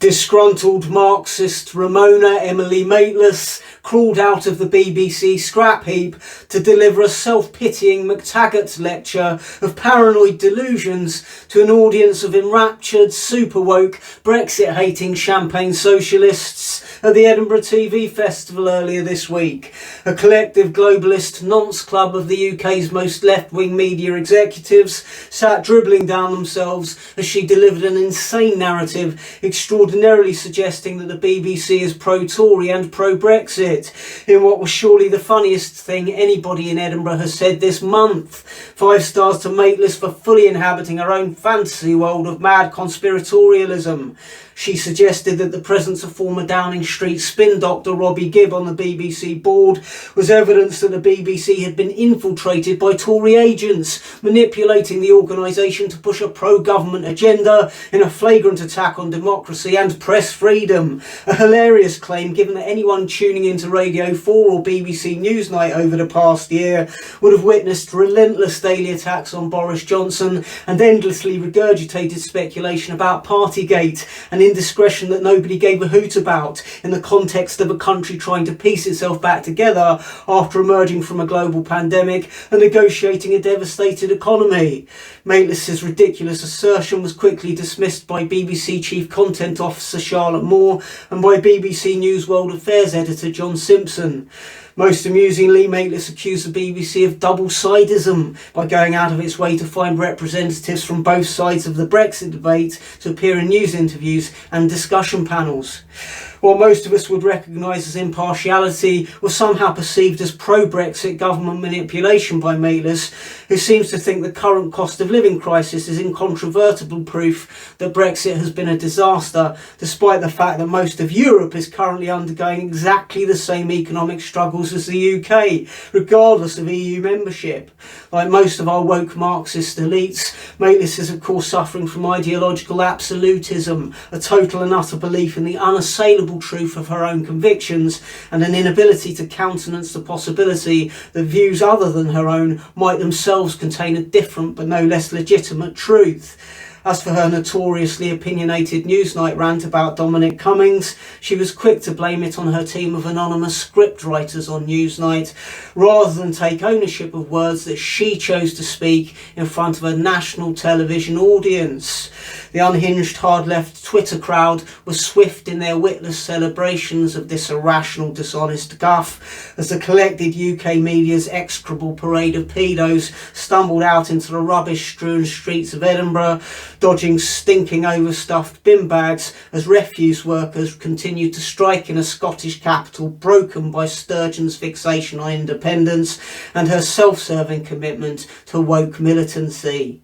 Disgruntled Marxist Ramona Emily Maitlis crawled out of the BBC scrap heap to deliver a self-pitying McTaggart lecture of paranoid delusions to an audience of enraptured, super-woke, Brexit-hating champagne socialists at the Edinburgh TV Festival earlier this week. A collective globalist nonce club of the UK's most left-wing media executives sat dribbling down themselves as she delivered an insane narrative extraordinarily suggesting that the BBC is pro-Tory and pro-Brexit, in what was surely the funniest thing anybody in Edinburgh has said this month. 5 stars to Maitlis for fully inhabiting her own fantasy world of mad conspiratorialism. She suggested that the presence of former Downing Street spin doctor Robbie Gibb on the BBC board was evidence that the BBC had been infiltrated by Tory agents, manipulating the organisation to push a pro-government agenda in a flagrant attack on democracy and press freedom. A hilarious claim, given that anyone tuning into Radio 4 or BBC Newsnight over the past year would have witnessed relentless daily attacks on Boris Johnson and endlessly regurgitated speculation about Partygate and indiscretion that nobody gave a hoot about in the context of a country trying to piece itself back together after emerging from a global pandemic and negotiating a devastated economy. Maitlis' ridiculous assertion was quickly dismissed by BBC Chief Content Officer Charlotte Moore and by BBC News World Affairs editor John Simpson. Most amusingly, Maitlis accused the BBC of double-sidism by going out of its way to find representatives from both sides of the Brexit debate to appear in news interviews and discussion panels. What most of us would recognise as impartiality was somehow perceived as pro-Brexit government manipulation by Maitlis, who seems to think the current cost of living crisis is incontrovertible proof that Brexit has been a disaster, despite the fact that most of Europe is currently undergoing exactly the same economic struggles as the UK, regardless of EU membership. Like most of our woke Marxist elites, Maitlis is of course suffering from ideological absolutism, a total and utter belief in the unassailable truth of her own convictions, and an inability to countenance the possibility that views other than her own might themselves contain a different but no less legitimate truth. As for her notoriously opinionated Newsnight rant about Dominic Cummings, she was quick to blame it on her team of anonymous scriptwriters on Newsnight, rather than take ownership of words that she chose to speak in front of a national television audience. The unhinged hard-left Twitter crowd was swift in their witless celebrations of this irrational, dishonest guff, as the collected UK media's execrable parade of pedos stumbled out into the rubbish-strewn streets of Edinburgh, dodging stinking overstuffed bin bags as refuse workers continued to strike in a Scottish capital broken by Sturgeon's fixation on independence and her self-serving commitment to woke militancy.